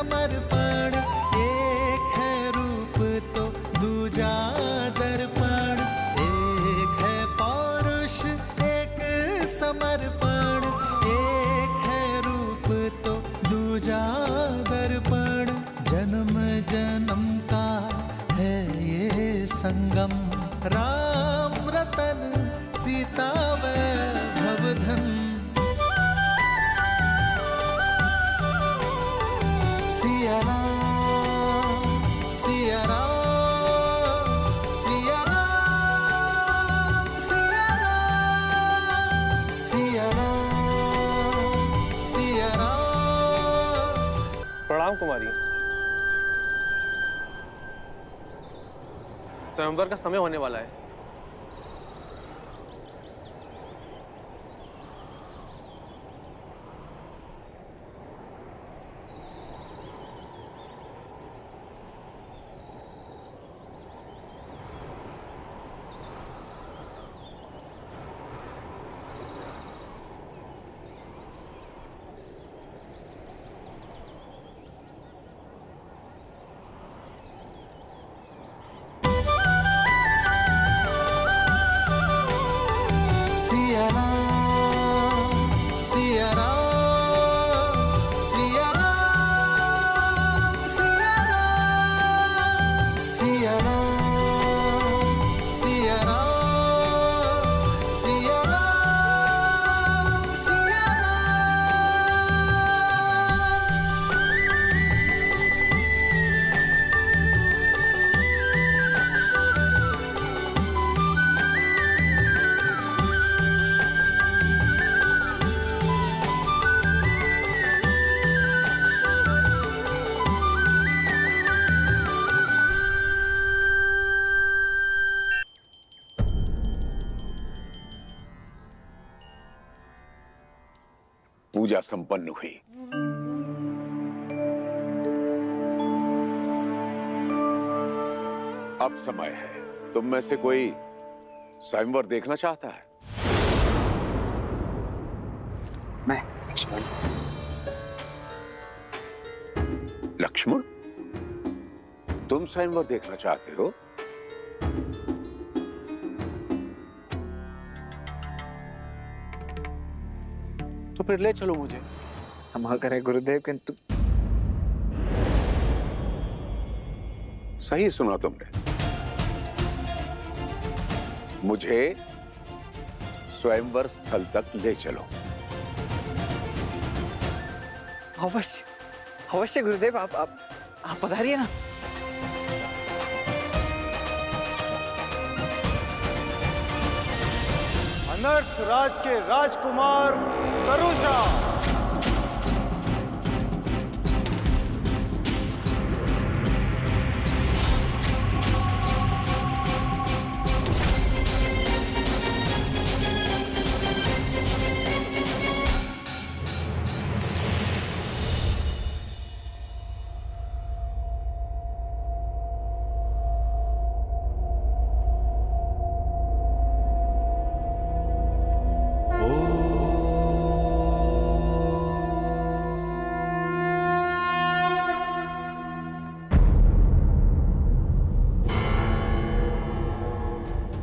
समर्पण, एक है रूप तो दूजा दर्पण, एक है पौरुष एक समर्पण, एक है रूप तो दूजा दर्पण। जन्म जन्म का है ये संगम, राम रतन सीता वैभव धन। सिया राम सिया राम सिया राम सिया राम सिया राम सिया राम। प्रणाम कुमारी। स्वयंवर का समय होने वाला है। पूजा संपन्न हुई। अब समय है, तुम में से कोई स्वयंवर देखना चाहता है? मैं लक्ष्मण। लक्ष्मण, तुम स्वयंवर देखना चाहते हो? तो फिर ले चलो मुझे। क्षमा करें गुरुदेव, किंतु सही सुना तुमने, मुझे स्वयंवर स्थल तक ले चलो। अवश्य अवश्य गुरुदेव, आप पधारिए ना। अनर्थ राज के राजकुमार करुषा।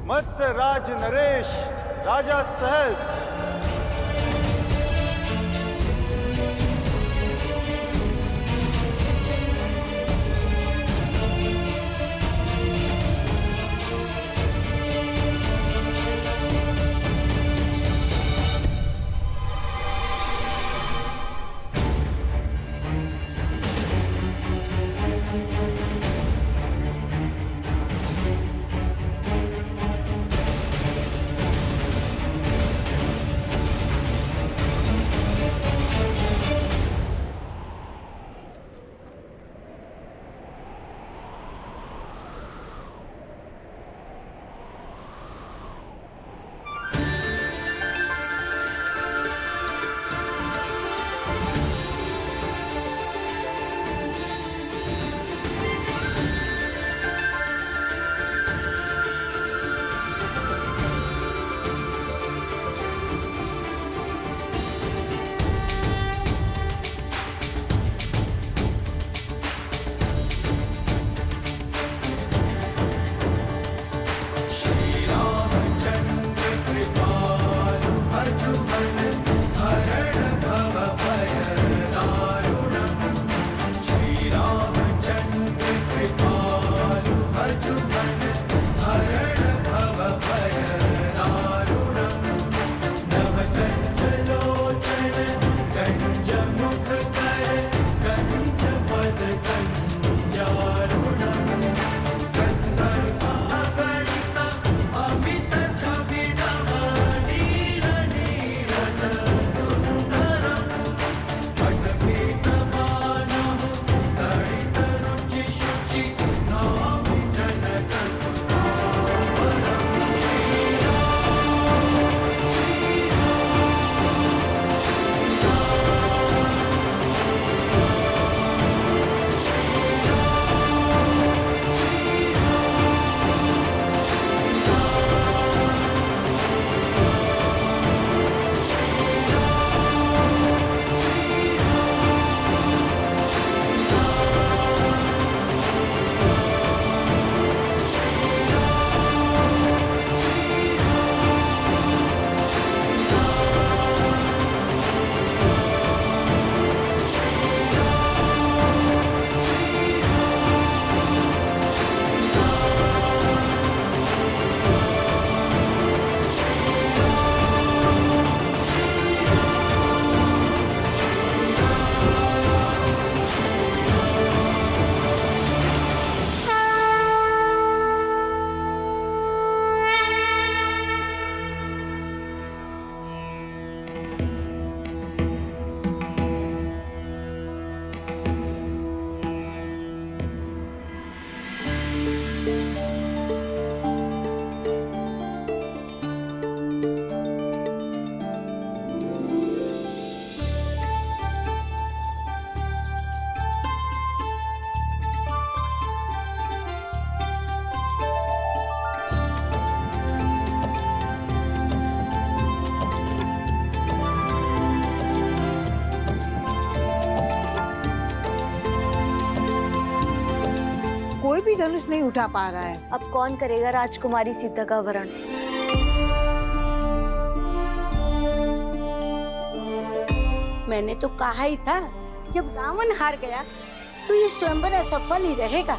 मत्स्य राज नरेश राजा सहज। भी धनुष नहीं उठा पा रहा है। अब कौन करेगा राजकुमारी सीता का वरण? मैंने तो कहा ही था, जब रावण हार गया तो ये स्वयंवर असफल ही रहेगा।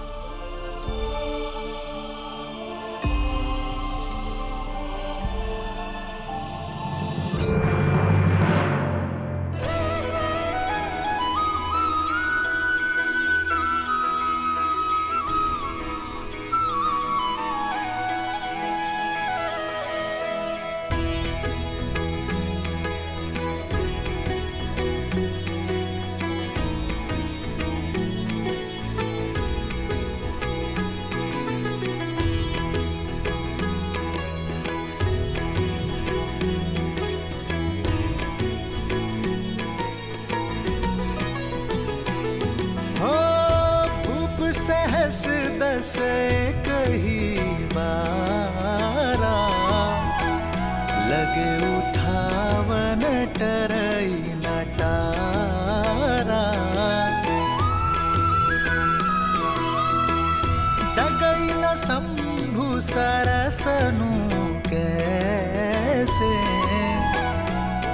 सहस दस कही बारा, लगे उठावन टरई नटारा। डगई न शंभु सरसनु कैसे,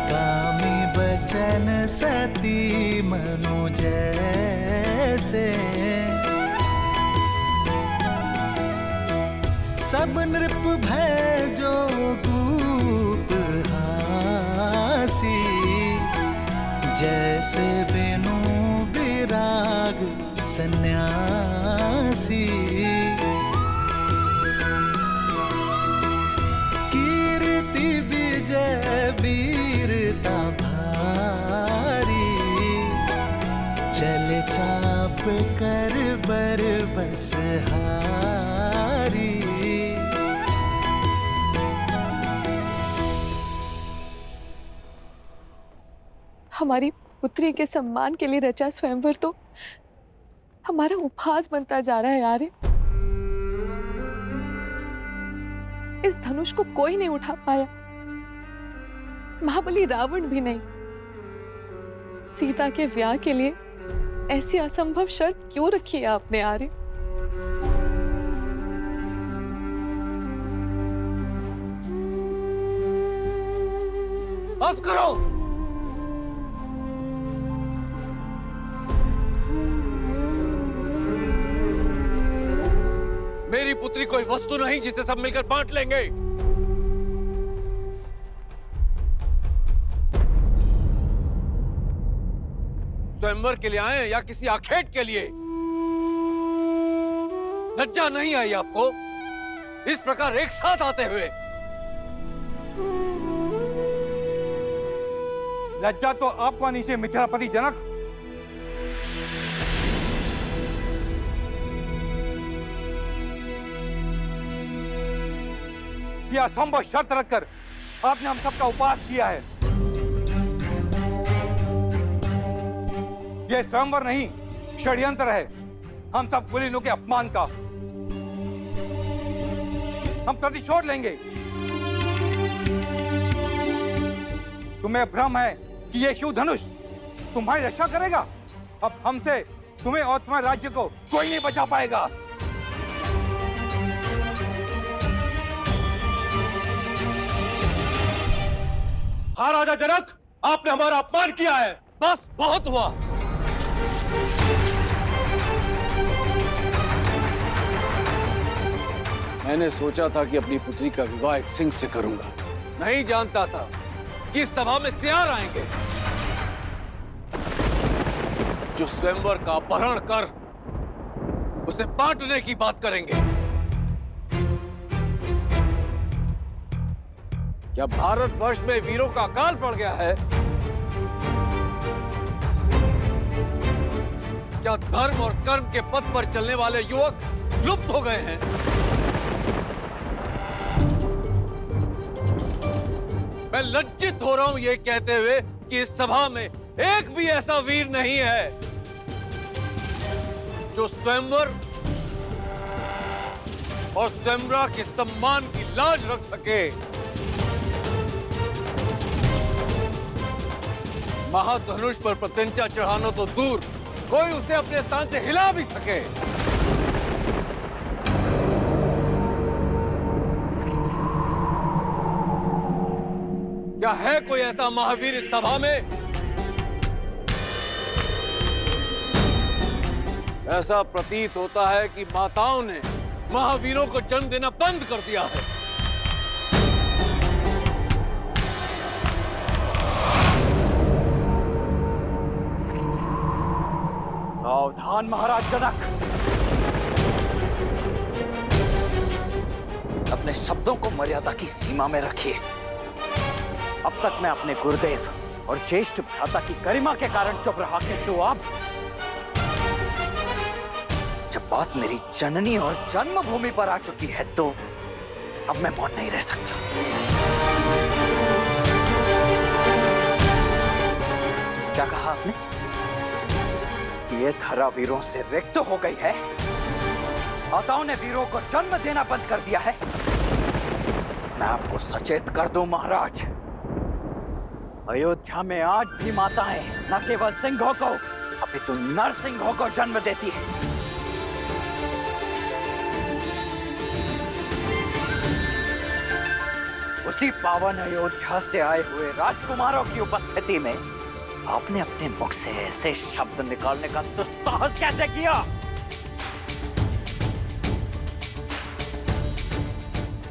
कामी बचन सती मनु जैसे। सब नृप भय जो भूप हासी, जैसे बेनु विराग सन्यासी। कीर्ति विजय वीरता भारी, चल चाप कर बर बस हारी। हमारी पुत्री के सम्मान के लिए रचा स्वयंवर तो हमारा उपहास बनता जा रहा है यार। इस धनुष को कोई नहीं उठा पाया, महाबली रावण भी नहीं। सीता के विवाह के लिए ऐसी असंभव शर्त क्यों रखी है आपने आर्य? बस करो। मेरी पुत्री कोई वस्तु नहीं जिसे सब मिलकर बांट लेंगे। स्वयंवर के लिए आए या किसी आखेट के लिए? लज्जा नहीं आई आपको इस प्रकार एक साथ आते हुए? लज्जा तो आपको आनी चाहिए मिथिलापति जनक। यह असंभव शर्त रखकर आपने हम सबका उपवास किया है। यह स्वयंवर नहीं, षड्यंत्र है हम सब कुलीनों के अपमान का। हम प्रतिशोध लेंगे। तुम्हें भ्रम है कि यह शिव धनुष तुम्हारी रक्षा करेगा। अब हमसे तुम्हें और तुम्हारे राज्य को कोई नहीं बचा पाएगा। हाँ राजा जनक, आपने हमारा अपमान किया है। बस बहुत हुआ। मैंने सोचा था कि अपनी पुत्री का विवाह एक सिंह से करूंगा, नहीं जानता था कि इस सभा में सियार आएंगे जो स्वयंवर का अपहरण कर उसे बांटने की बात करेंगे। क्या भारतवर्ष में वीरों का अकाल पड़ गया है? क्या धर्म और कर्म के पथ पर चलने वाले युवक लुप्त हो गए हैं? मैं लज्जित हो रहा हूं ये कहते हुए कि इस सभा में एक भी ऐसा वीर नहीं है जो स्वयंवर और स्वयंवरा के सम्मान की लाज रख सके। महाधनुष पर प्रत्यंचा चढ़ाना तो दूर, कोई उसे अपने स्थान से हिला भी सके। क्या है कोई ऐसा महावीर इस सभा में? ऐसा प्रतीत होता है कि माताओं ने महावीरों को जन्म देना बंद कर दिया है। सावधान महाराज जनक, अपने शब्दों को मर्यादा की सीमा में रखिए। अब तक मैं अपने गुरुदेव और ज्येष्ठ भ्राता की गरिमा के कारण चुप रहा, किंतु अब जब बात मेरी जननी और जन्मभूमि पर आ चुकी है तो अब मैं मौन नहीं रह सकता। क्या कहा आपने? ये धरा वीरों से रिक्त हो गई है? माताओं ने वीरों को जन्म देना बंद कर दिया है? मैं आपको सचेत कर दूं महाराज, अयोध्या में आज भी माताएं न केवल सिंहों को अपितु नरसिंहों को जन्म देती है। उसी पावन अयोध्या से आए हुए राजकुमारों की उपस्थिति में आपने अपने मुख से ऐसे शब्द निकालने का दुस्साहस कैसे किया?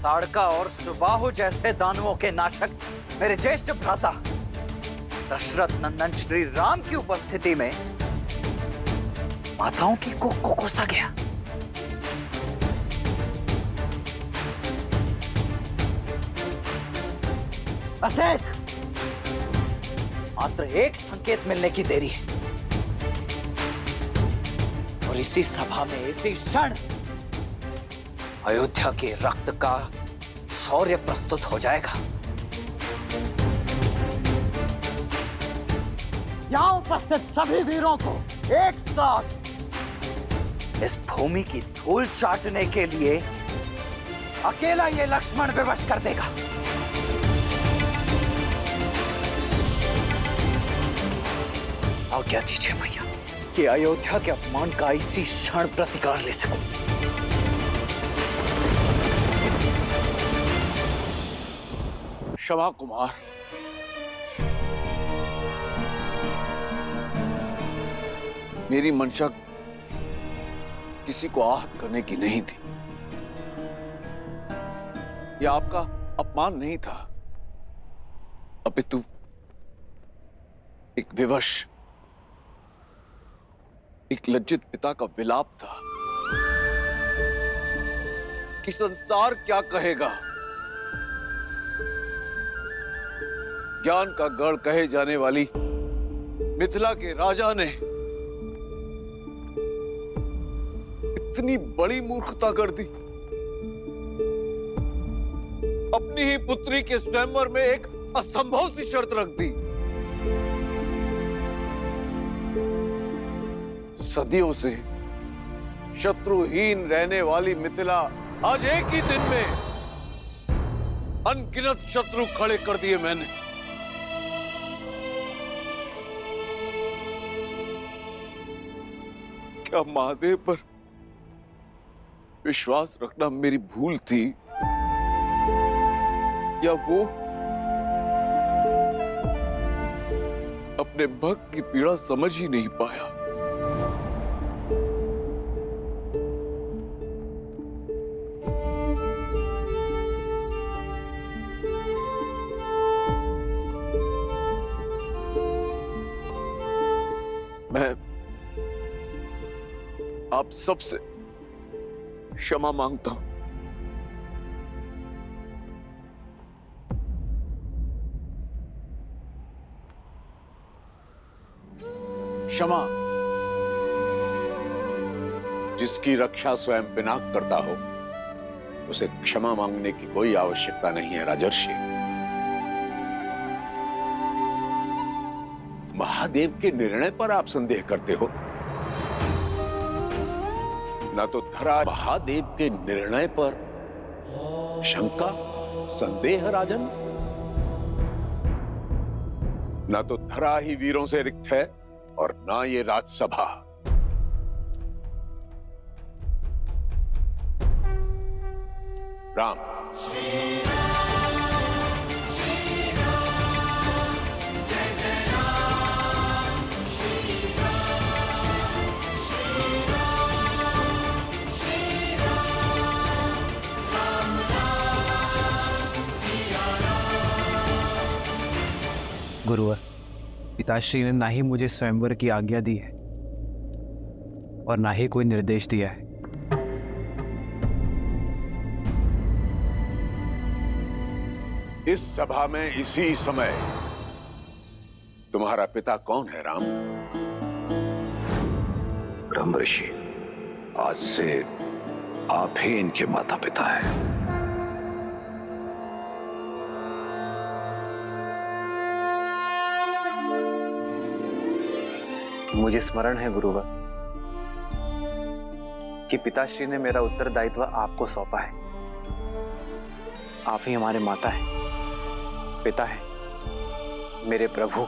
ताड़का और सुबाहु जैसे दानवों के नाशक मेरे ज्येष्ठ भ्राता दशरथ नंदन श्री राम की उपस्थिति में माताओं की कोख को कोसा गया। बस मात्र एक संकेत मिलने की देरी है और इसी सभा में इसी क्षण अयोध्या के रक्त का शौर्य प्रस्तुत हो जाएगा। यहां उपस्थित सभी वीरों को एक साथ इस भूमि की धूल चाटने के लिए अकेला ये लक्ष्मण विवश कर देगा। आज्ञा दीजिए भैया कि अयोध्या के अपमान का इसी क्षण प्रतिकार ले सकूं। क्षमा कुमार, मेरी मंशा किसी को आहत करने की नहीं थी। यह आपका अपमान नहीं था, अपितु एक विवश, एक लज्जित पिता का विलाप था कि संसार क्या कहेगा। ज्ञान का गढ़ कहे जाने वाली मिथिला के राजा ने इतनी बड़ी मूर्खता कर दी। अपनी ही पुत्री के स्वयंवर में एक असंभव सी शर्त रख दी। सदियों से शत्रुहीन रहने वाली मिथिला आज एक ही दिन में अनगिनत शत्रु खड़े कर दिए मैंने। क्या महादेव पर विश्वास रखना मेरी भूल थी, या वो अपने भक्त की पीड़ा समझ ही नहीं पाया? मैं आप सबसे क्षमा मांगता हूं। क्षमा। जिसकी रक्षा स्वयं पिनाक करता हो उसे क्षमा मांगने की कोई आवश्यकता नहीं है राजर्षि। महादेव के निर्णय पर आप संदेह करते हो? ना तो धरा महादेव के निर्णय पर शंका संदेह राजन, ना तो धरा ही वीरों से रिक्त है और ना ये राजसभा। राम पिताश्री ने ना ही मुझे स्वयंवर की आज्ञा दी है और ना ही कोई निर्देश दिया है। इस सभा में इसी समय तुम्हारा पिता कौन है राम? ब्रह्म ऋषि, आज से आप ही इनके माता पिता हैं। मुझे स्मरण है गुरुवर कि पिताश्री ने मेरा उत्तरदायित्व आपको सौंपा है। आप ही हमारे माता हैं, पिता हैं, मेरे प्रभु।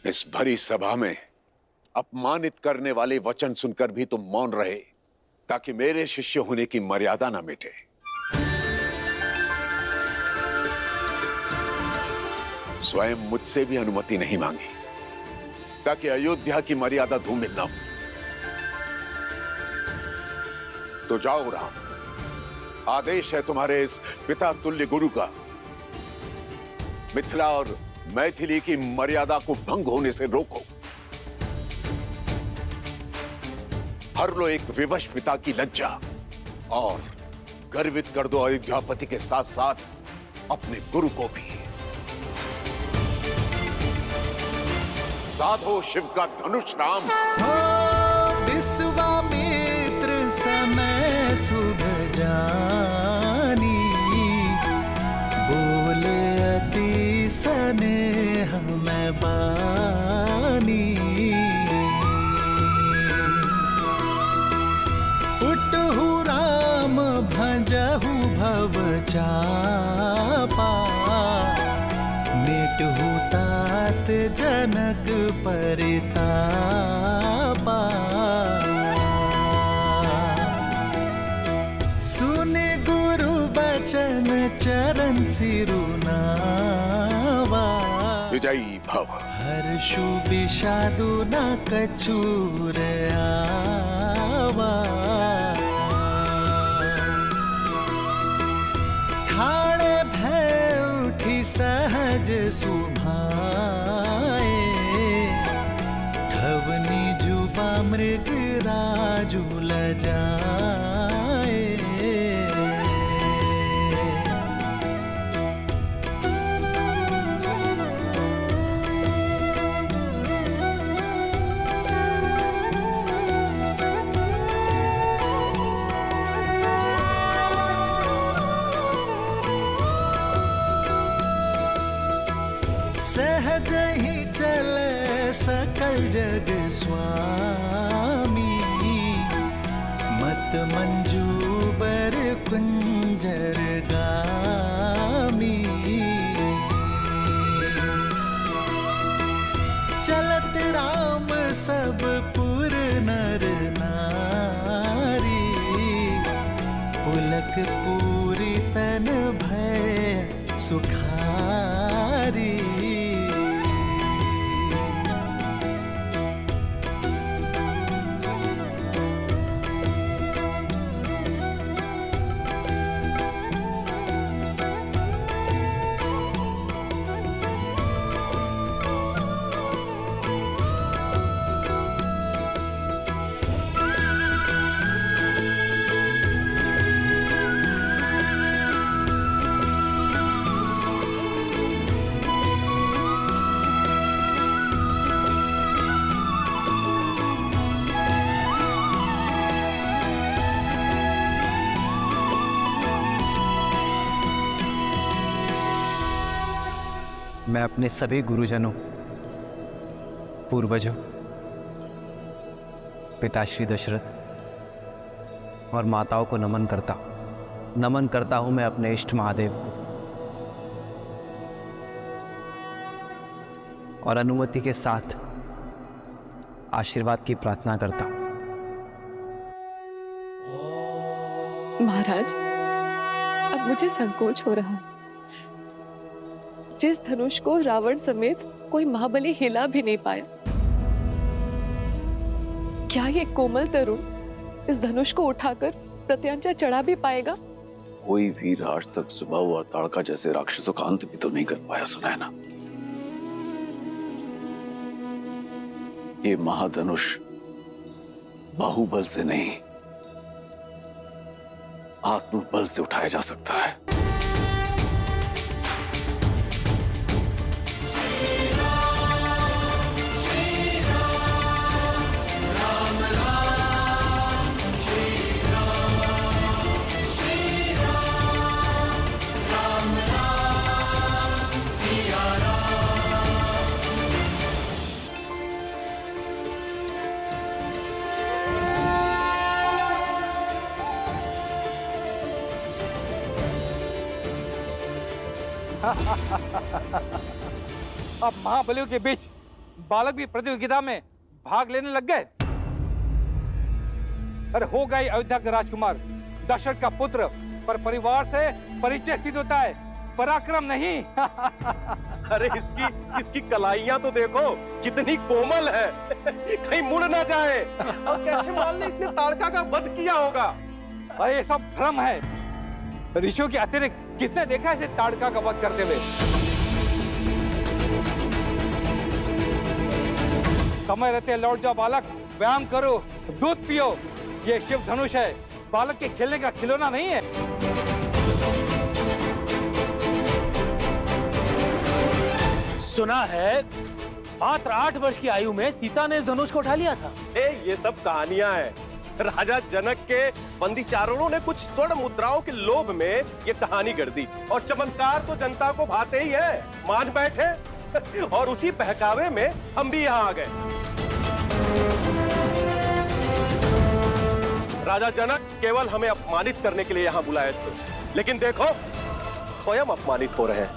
इस भरी सभा में अपमानित करने वाले वचन सुनकर भी तुम मौन रहे, ताकि मेरे शिष्य होने की मर्यादा ना मिटे। स्वयं मुझसे भी अनुमति नहीं मांगी, ताकि अयोध्या की मर्यादा धूमिल ना हो। तो जाओ राम, आदेश है तुम्हारे इस पिता तुल्य गुरु का, मिथिला और मैथिली की मर्यादा को भंग होने से रोको। हर लो एक विवश पिता की लज्जा और गर्वित कर दो अयोध्यापति के साथ साथ अपने गुरु को भी। साधो शिव का धनुष राम। विश्वामित्र समय शुभ जानी, बोले अति स्नेह में बानी। उठहु राम भजहु भव चापा, मिटहु तात जनक परितापा। सुने गुरु बचन चरण सिरुनावा, विजयी भव। हर्षु विषादु न कछुर आवा। ठाड़े भय उठी सहज सुभाए, ढवनी जुबा मृग राजु लजाए। सहज ही चले सकल जग स्वामी, मत मंजूबर कुंजर गामी। चलत राम सब पुर नर नारी, पुलक पूरी तन भय सुखारी। मैं अपने सभी गुरुजनों, पूर्वजों, पिताश्री दशरथ और माताओं को नमन करता हूं मैं अपने इष्ट महादेव को। और अनुमति के साथ आशीर्वाद की प्रार्थना करता हूं। महाराज, अब मुझे संकोच हो रहा है। जिस धनुष को रावण समेत कोई महाबली हिला भी नहीं पाया, क्या ये कोमल तरुण इस धनुष को उठाकर प्रत्यंचा चढ़ा भी पाएगा? कोई वीर आज तक सुबाहु और ताड़का जैसे राक्षसों का अंत भी तो नहीं कर पाया, सुनैना। ये महाधनुष बाहुबल से नहीं, आत्मबल से उठाया जा सकता है। अब महाबलियों के बीच बालक भी प्रतियोगिता में भाग लेने लग गए। अरे हो गई अयोध्या का राजकुमार, दशरथ का पुत्र, पर परिवार से परिचय सिद्ध होता है, पराक्रम नहीं। अरे इसकी कलाइयां तो देखो कितनी कोमल है, कहीं मुड़ ना जाए। और कैसे मान ले इसने ताड़का का वध किया होगा। अरे ये सब भ्रम है, ऋषियों के अतिरिक्त किसने देखा इसे ताड़का का वध करते हुए? समय रहते लौट जाओ बालक, व्यायाम करो, दूध पियो। ये शिव धनुष है, बालक के खेलने का खिलौना नहीं है। सुना है मात्र 8 वर्ष की आयु में सीता ने इस धनुष को उठा लिया था। ये सब कहानियां हैं। राजा जनक के बंदी चारणों ने कुछ स्वर्ण मुद्राओं के लोभ में ये कहानी गढ़ दी, और चमत्कार तो जनता को भाते ही है, मान बैठे। और उसी बहकावे में हम भी यहाँ आ गए। राजा जनक केवल हमें अपमानित करने के लिए यहाँ बुलाए थे, लेकिन देखो स्वयं अपमानित हो रहे हैं।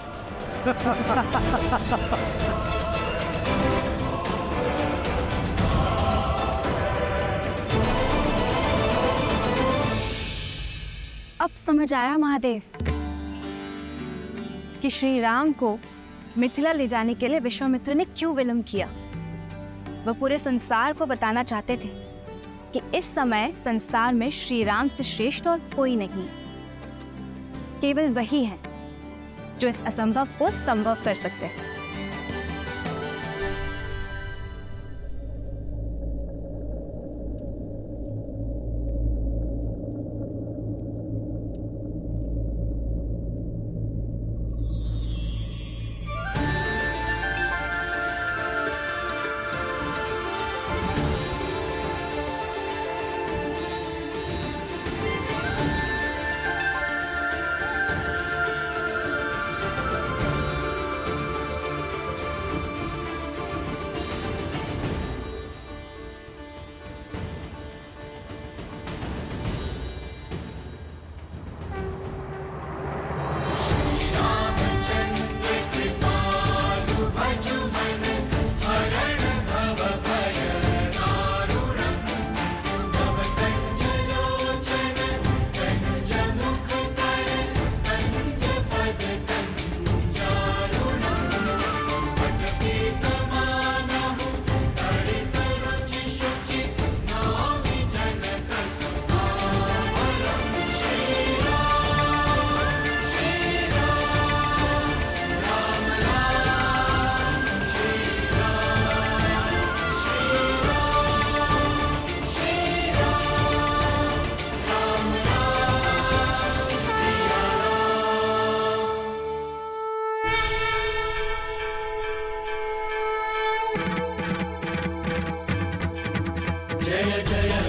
अब समझ आया महादेव कि श्री राम को मिथिला ले जाने के लिए विश्वामित्र ने क्यों विलंब किया। वह पूरे संसार को बताना चाहते थे कि इस समय संसार में श्री राम से श्रेष्ठ और कोई नहीं, केवल वही है जो इस असंभव को संभव कर सकते हैं।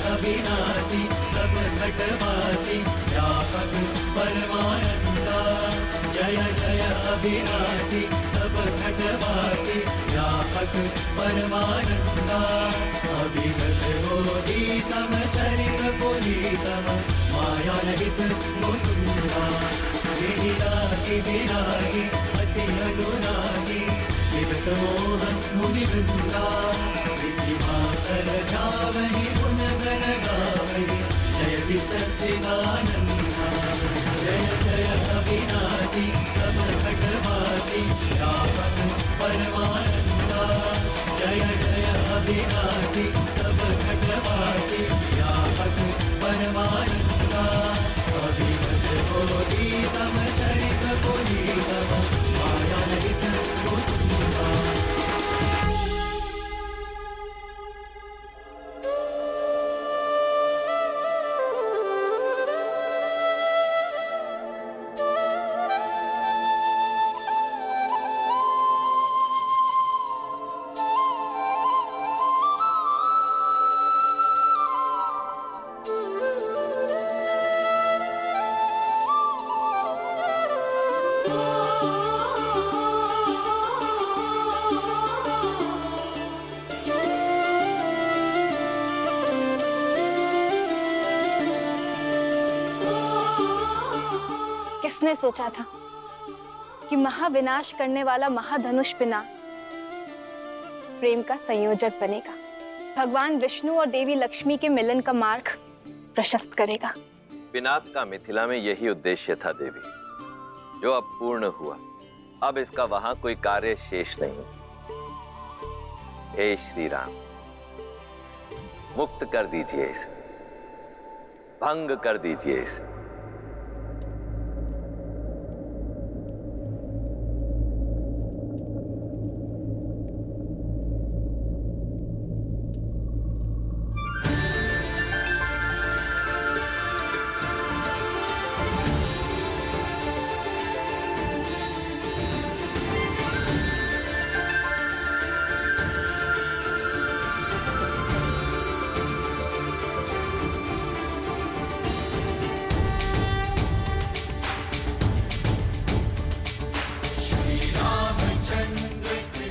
अविनाशी सब घटवासी व्यापक परमानंदा। जय जय अविनाशी सब घटवासी व्यापक परमानंदा। अभिगत बोधितम चरित पुनीतम माया रहित मुकुंदा। जिहिरागी विरागी अति अनुरागी विगत मोहन मुनि वृंदा। इसी भासर गावहि गुण गण गावहि जयति सच्चिदानंदा। जय जय अविनाशी सब घटवासी व्यापक परमानंदा। जय जय अविनाशी सब घटवासी व्यापक परमानंदा। अभिगत बोधि किसने सोचा था कि महाविनाश करने वाला महाधनुष पिनाक प्रेम का संयोजक बनेगा, भगवान विष्णु और देवी लक्ष्मी के मिलन का मार्ग प्रशस्त करेगा। पिनाक का मिथिला में यही उद्देश्य था देवी, जो अब पूर्ण हुआ। अब इसका वहां कोई कार्य शेष नहीं। हे श्री राम, मुक्त कर दीजिए इसे, भंग कर दीजिए इसे।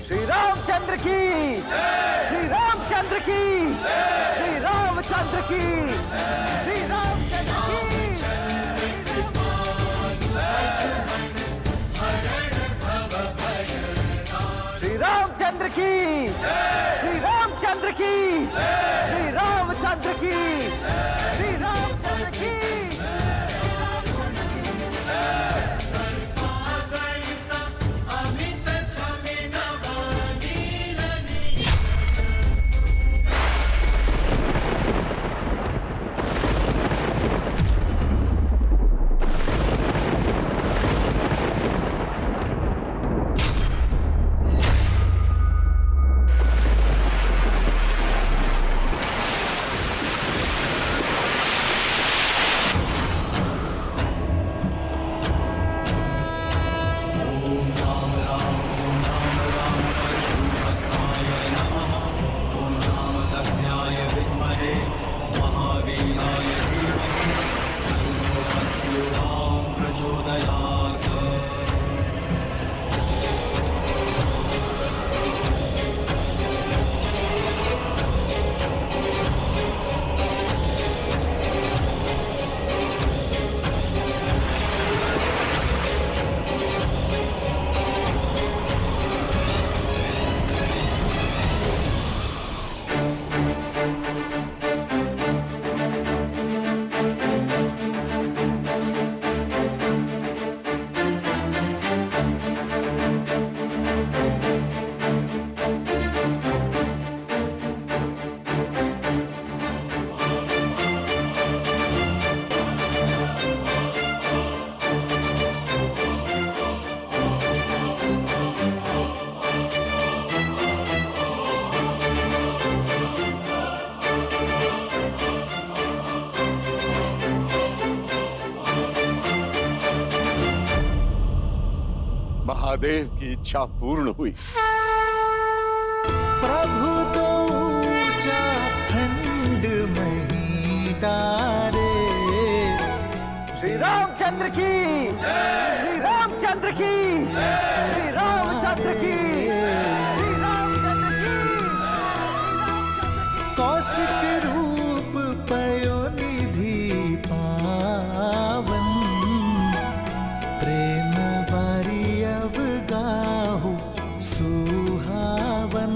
श्री रामचंद्र की, श्री रामचंद्र की, श्री रामचंद्र की, श्री रामचंद्र की। श्री रामचंद्र की, श्री रामचंद्र की, श्री रामचंद्र की, श्री रामचंद्र की। महादेव की इच्छा पूर्ण हुई। प्रभु तो ऊंचा खंड मही तारे। श्री रामचंद्र की, श्री रामचंद्र की, श्री रामचंद्र की, श्री रामचंद्र की। कौशिक रूप पयोनिधि पावन, प्रेम बारी अवगाहु सुहावन।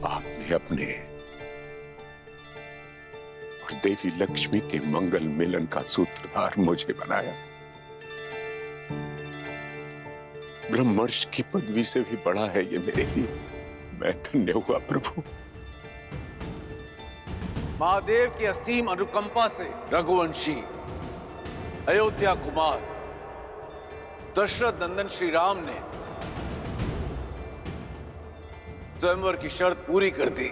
आपने अपने और देवी लक्ष्मी के मंगल मिलन का सूत्रधार मुझे बनाया। ब्रह्मर्षि की पदवी से भी बड़ा है ये मेरे लिए। मैं धन्य हुआ प्रभु। महादेव की असीम अनुकंपा से रघुवंशी अयोध्या कुमार दशरथ नंदन श्री राम ने स्वयंवर की शर्त पूरी कर दी।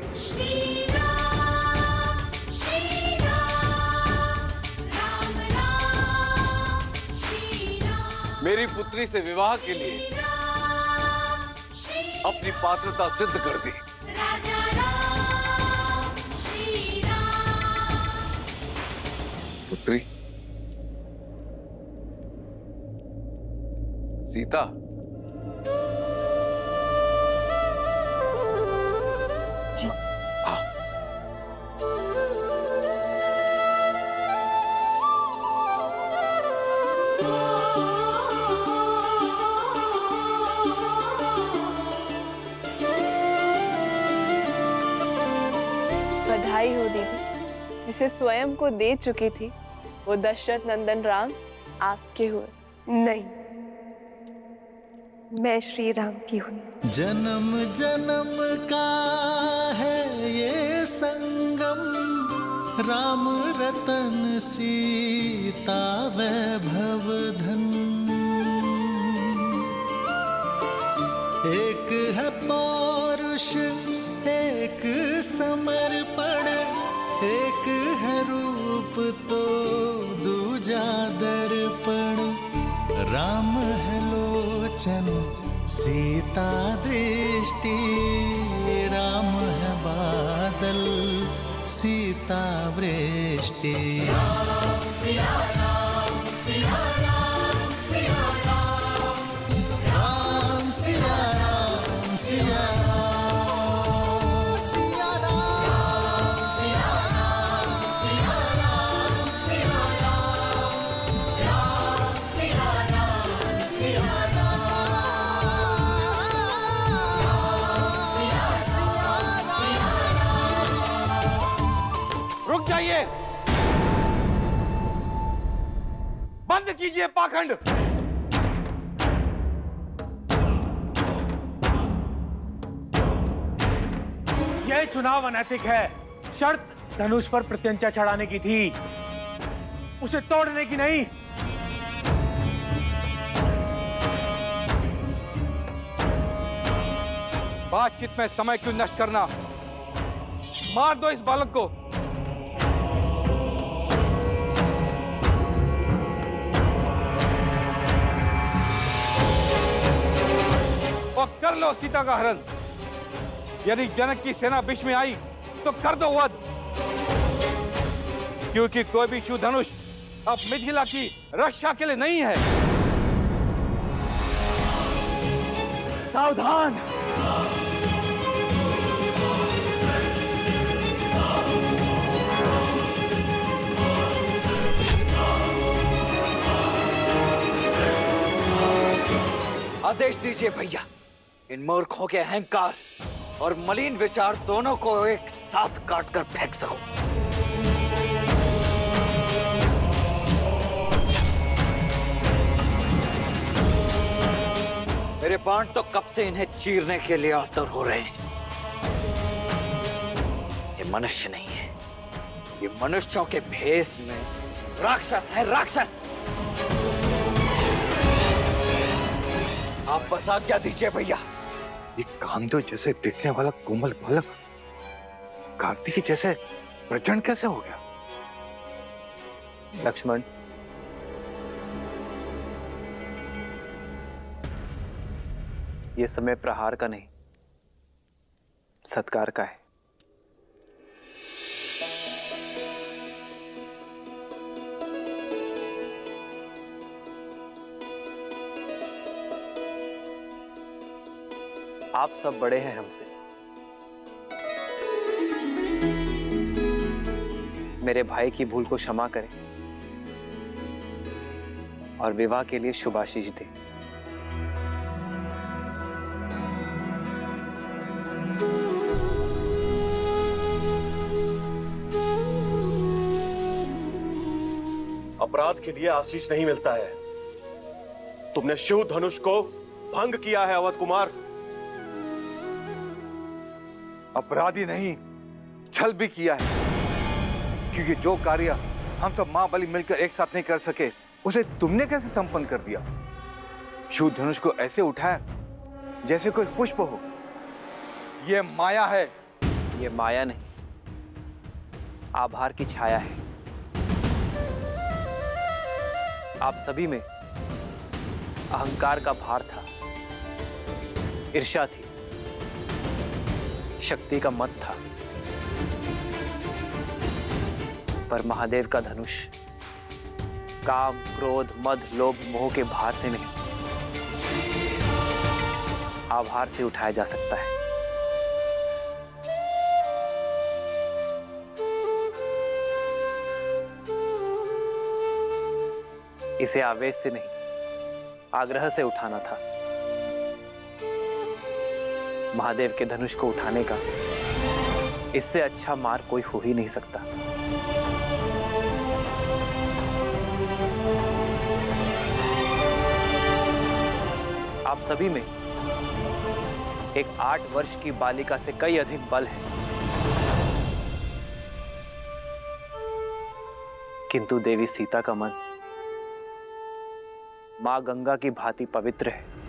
मेरी पुत्री से विवाह के लिए अपनी पात्रता सिद्ध कर दी। पुत्री सीता, बधाई हो दीदी, जिसे स्वयं को दे चुकी थी वो दशरथ नंदन राम आपके हुए। नहीं, मैं श्री राम की हुई। जन्म जन्म का है ये संगम, राम रतन सीता वैभव धन। एक है पौरुष एक समर्पण, एक है रूप तो दूजा दर्पण। राम है लोचन सीता दृष्टि, राम है बादल सीता वृष्टि। राम सिया राम सिया राम सिया राम, राम सिया राम सिया राम। रुक जाइए, बंद कीजिए पाखंड। यह चुनाव अनैतिक है। शर्त धनुष पर प्रत्यंचा चढ़ाने की थी, उसे तोड़ने की नहीं। बातचीत में समय क्यों नष्ट करना? मार दो इस बालक को। और कर लो सीता का हरण। यदि जनक की सेना बीच में आई तो कर दो वध, क्योंकि कोई भी शिव धनुष अब मिथिला की रक्षा के लिए नहीं है। सावधान! आदेश दीजिए भैया, इन मूर्खों के अहंकार और मलिन विचार दोनों को एक साथ काटकर फेंक सको। मेरे बाण तो कब से इन्हें चीरने के लिए आतुर हो रहे हैं। ये मनुष्य नहीं है, ये मनुष्यों के भेष में राक्षस है, राक्षस। आप बस आज्ञा दीजिए भैया। ये कामदेव जैसे दिखने वाला कोमल बालक कार्तिकी जैसे प्रचंड कैसे हो गया? लक्ष्मण, ये समय प्रहार का नहीं, सत्कार का है। आप सब बड़े हैं हमसे, मेरे भाई की भूल को क्षमा करें और विवाह के लिए शुभाशीष दें। अपराध के लिए आशीष नहीं मिलता है। तुमने शिव धनुष को भंग किया है अवध कुमार। अपराधी नहीं, छल भी किया है, क्योंकि जो कार्य हम सब मां बलि मिलकर एक साथ नहीं कर सके, उसे तुमने कैसे संपन्न कर दिया? शिव धनुष को ऐसे उठाया जैसे कोई पुष्प हो। यह माया है। ये माया नहीं, आभार की छाया है। आप सभी में अहंकार का भार था, ईर्ष्या थी, शक्ति का मत था, पर महादेव का धनुष काम, क्रोध, मद, लोभ, मोह के भार से नहीं, आभार से उठाया जा सकता है। इसे आवेश से नहीं, आग्रह से उठाना था। महादेव के धनुष को उठाने का इससे अच्छा मार्ग कोई हो ही नहीं सकता। आप सभी में एक 8 वर्ष की बालिका से कई अधिक बल है, किंतु देवी सीता का मन मां गंगा की भांति पवित्र है।